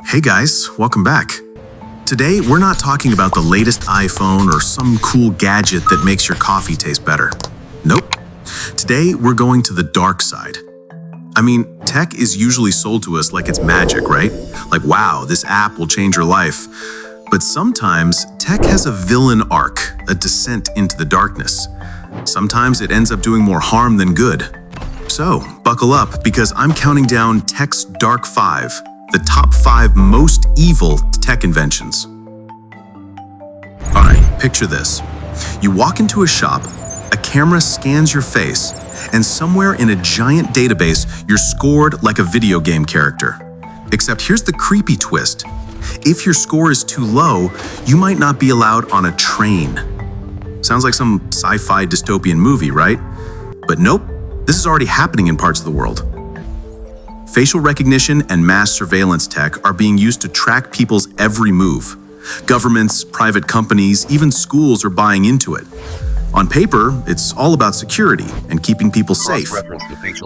Hey guys, welcome back. Today, we're not talking about the latest iPhone or some cool gadget that makes your coffee taste better. Nope. Today, we're going to the dark side. I mean, tech is usually sold to us like it's magic, right? Like, wow, this app will change your life. But sometimes, tech has a villain arc, a descent into the darkness. Sometimes it ends up doing more harm than good. So, buckle up, because I'm counting down tech's Dark 5, the top 5 most evil tech inventions. Alright, picture this. You walk into a shop, a camera scans your face, and somewhere in a giant database, you're scored like a video game character. Except here's the creepy twist. If your score is too low, you might not be allowed on a train. Sounds like some sci-fi dystopian movie, right? But nope, this is already happening in parts of the world. Facial recognition and mass surveillance tech are being used to track people's every move. Governments, private companies, even schools are buying into it. On paper, it's all about security and keeping people safe.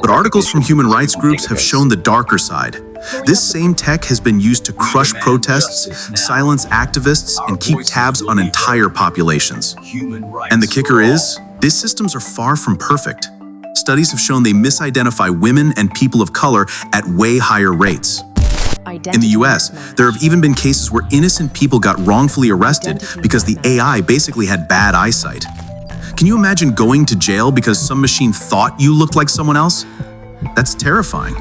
But articles from human rights groups have shown the darker side. This same tech has been used to crush protests, silence activists, and keep tabs on entire populations. And the kicker is, these systems are far from perfect. Studies have shown they misidentify women and people of color at way higher rates. In the US, there have even been cases where innocent people got wrongfully arrested because the AI basically had bad eyesight. Can you imagine going to jail because some machine thought you looked like someone else? That's terrifying.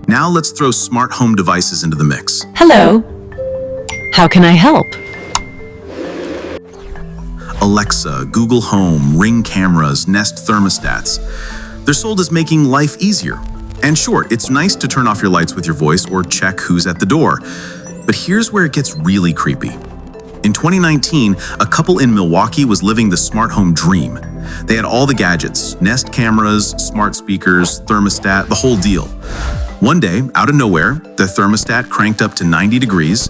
Now let's throw smart home devices into the mix. Hello. How can I help? Alexa, Google Home, Ring cameras, Nest thermostats. They're sold as making life easier. And sure, it's nice to turn off your lights with your voice or check who's at the door. But here's where it gets really creepy. In 2019, a couple in Milwaukee was living the smart home dream. They had all the gadgets, Nest cameras, smart speakers, thermostat, the whole deal. One day, out of nowhere, the thermostat cranked up to 90 degrees.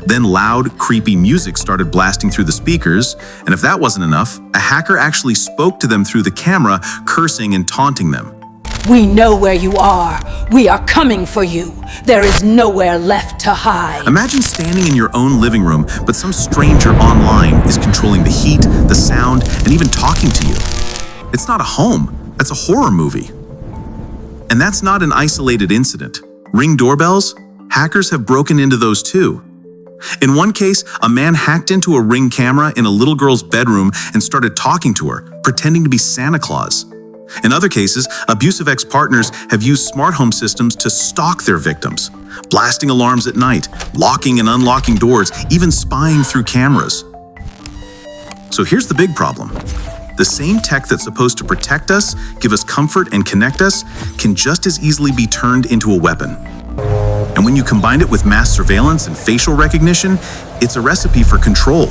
Then loud, creepy music started blasting through the speakers, and if that wasn't enough, a hacker actually spoke to them through the camera, cursing and taunting them. We know where you are. We are coming for you. There is nowhere left to hide. Imagine standing in your own living room, but some stranger online is controlling the heat, the sound, and even talking to you. It's not a home, that's a horror movie. And that's not an isolated incident. Ring doorbells? Hackers have broken into those too. In one case, a man hacked into a Ring camera in a little girl's bedroom and started talking to her, pretending to be Santa Claus. In other cases, abusive ex-partners have used smart home systems to stalk their victims, blasting alarms at night, locking and unlocking doors, even spying through cameras. So here's the big problem. The same tech that's supposed to protect us, give us comfort, and connect us can just as easily be turned into a weapon. And when you combine it with mass surveillance and facial recognition, it's a recipe for control.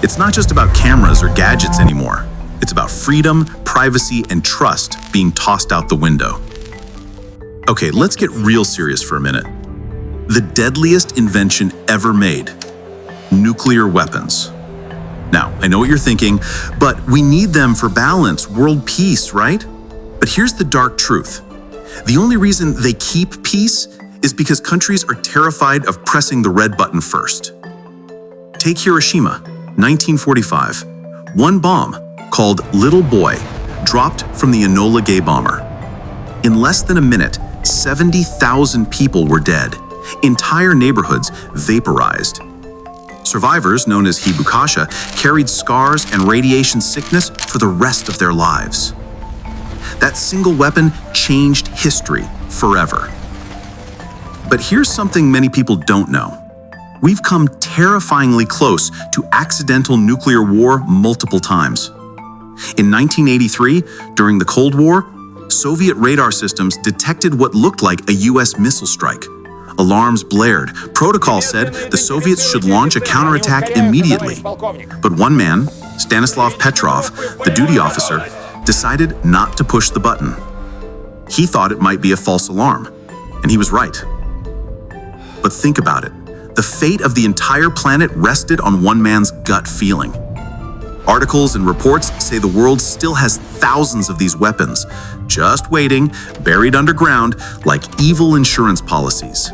It's not just about cameras or gadgets anymore. It's about freedom, privacy, and trust being tossed out the window. Okay, let's get real serious for a minute. The deadliest invention ever made: nuclear weapons. Now, I know what you're thinking, but we need them for balance, world peace, right? But here's the dark truth. The only reason they keep peace is because countries are terrified of pressing the red button first. Take Hiroshima, 1945. One bomb, called Little Boy, dropped from the Enola Gay bomber. In less than a minute, 70,000 people were dead. Entire neighborhoods vaporized. Survivors, known as Hibukasha, carried scars and radiation sickness for the rest of their lives. That single weapon changed history forever. But here's something many people don't know. We've come terrifyingly close to accidental nuclear war multiple times. In 1983, during the Cold War, Soviet radar systems detected what looked like a US missile strike. Alarms blared. Protocol said the Soviets should launch a counterattack immediately. But one man, Stanislav Petrov, the duty officer, decided not to push the button. He thought it might be a false alarm, and he was right. But think about it. The fate of the entire planet rested on one man's gut feeling. Articles and reports say the world still has thousands of these weapons, just waiting, buried underground, like evil insurance policies.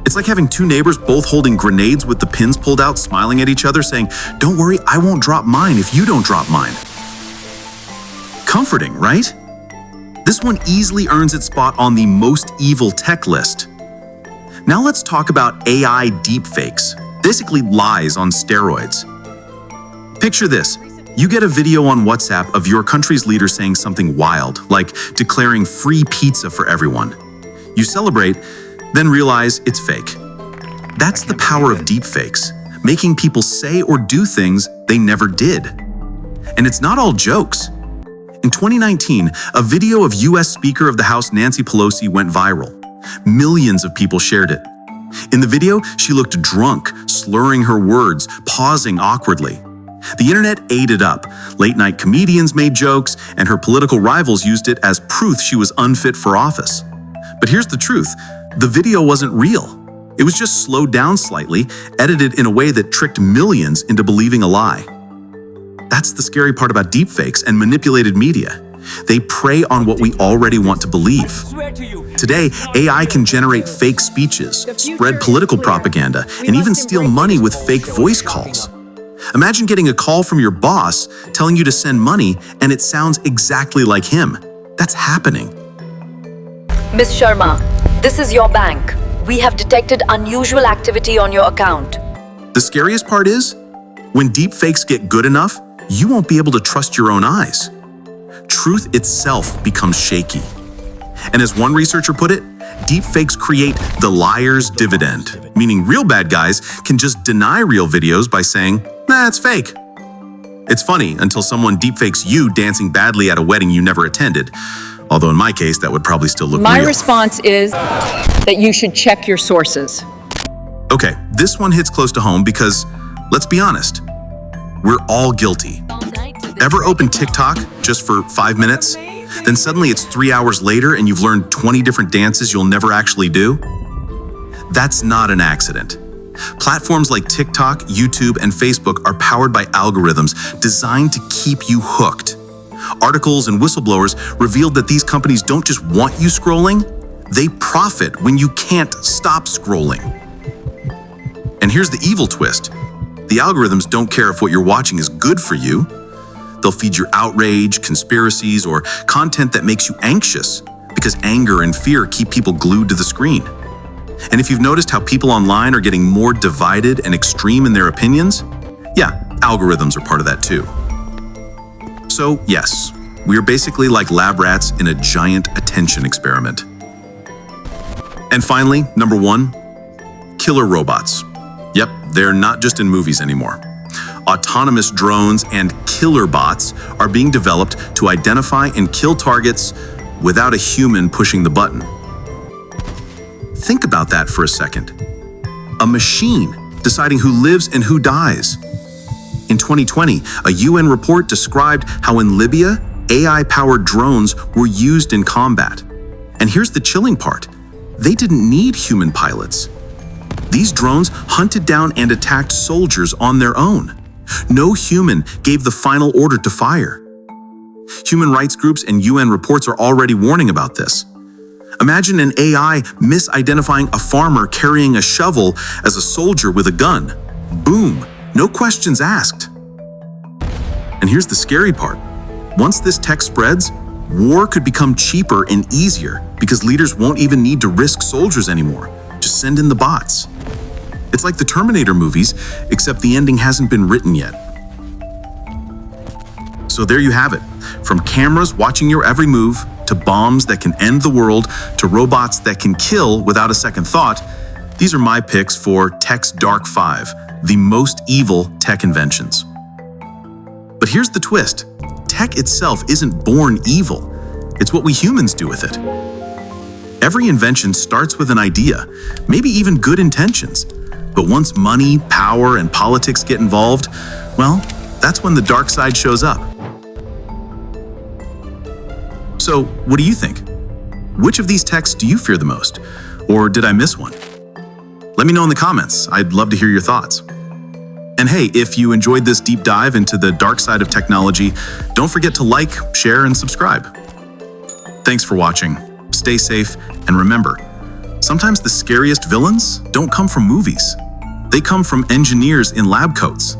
It's like having two neighbors both holding grenades with the pins pulled out, smiling at each other, saying, "Don't worry, I won't drop mine if you don't drop mine." Comforting, right? This one easily earns its spot on the most evil tech list. Now let's talk about AI deepfakes, basically lies on steroids. Picture this. You get a video on WhatsApp of your country's leader saying something wild, like declaring free pizza for everyone. You celebrate, then realize it's fake. That's the power of deepfakes, making people say or do things they never did. And it's not all jokes. In 2019, a video of US Speaker of the House Nancy Pelosi went viral. Millions of people shared it. In the video, she looked drunk, slurring her words, pausing awkwardly. The internet ate it up. Late-night comedians made jokes, and her political rivals used it as proof she was unfit for office. But here's the truth. The video wasn't real. It was just slowed down slightly, edited in a way that tricked millions into believing a lie. That's the scary part about deepfakes and manipulated media. They prey on what we already want to believe. Today, AI can generate fake speeches, spread political propaganda, and even steal money with fake voice calls. Imagine getting a call from your boss telling you to send money and it sounds exactly like him. That's happening. Ms. Sharma, this is your bank. We have detected unusual activity on your account. The scariest part is, when deepfakes get good enough, you won't be able to trust your own eyes. Truth itself becomes shaky. And as one researcher put it, deepfakes create the liar's dividend, meaning real bad guys can just deny real videos by saying, "Nah, it's fake." It's funny until someone deepfakes you dancing badly at a wedding you never attended. Although in my case, that would probably still look My real. response is that you should check your sources. Okay, this one hits close to home because, let's be honest, we're all guilty. Ever open TikTok just for 5 minutes? Then suddenly it's 3 hours later and you've learned 20 different dances you'll never actually do? That's not an accident. Platforms like TikTok, YouTube, and Facebook are powered by algorithms designed to keep you hooked. Articles and whistleblowers revealed that these companies don't just want you scrolling, they profit when you can't stop scrolling. And here's the evil twist. The algorithms don't care if what you're watching is good for you. They'll feed you outrage, conspiracies, or content that makes you anxious, because anger and fear keep people glued to the screen. And if you've noticed how people online are getting more divided and extreme in their opinions, yeah, algorithms are part of that too. So yes, we are basically like lab rats in a giant attention experiment. And finally, number 1, killer robots. Yep, they're not just in movies anymore. Autonomous drones and killer bots are being developed to identify and kill targets without a human pushing the button. Think about that for a second. A machine deciding who lives and who dies. In 2020, a UN report described how in Libya, AI-powered drones were used in combat. And here's the chilling part. They didn't need human pilots. These drones hunted down and attacked soldiers on their own. No human gave the final order to fire. Human rights groups and UN reports are already warning about this. Imagine an AI misidentifying a farmer carrying a shovel as a soldier with a gun. Boom, no questions asked. And here's the scary part. Once this tech spreads, war could become cheaper and easier because leaders won't even need to risk soldiers anymore. Just send in the bots. It's like the Terminator movies, except the ending hasn't been written yet. So there you have it. From cameras watching your every move, to bombs that can end the world, to robots that can kill without a second thought, these are my picks for Tech's Dark 5, the most evil tech inventions. But here's the twist. Tech itself isn't born evil. It's what we humans do with it. Every invention starts with an idea, maybe even good intentions. But once money, power, and politics get involved, well, that's when the dark side shows up. So, what do you think? Which of these techs do you fear the most? Or did I miss one? Let me know in the comments. I'd love to hear your thoughts. And hey, if you enjoyed this deep dive into the dark side of technology, don't forget to like, share, and subscribe. Thanks for watching. Stay safe, and remember, Sometimes the scariest villains don't come from movies. They come from engineers in lab coats.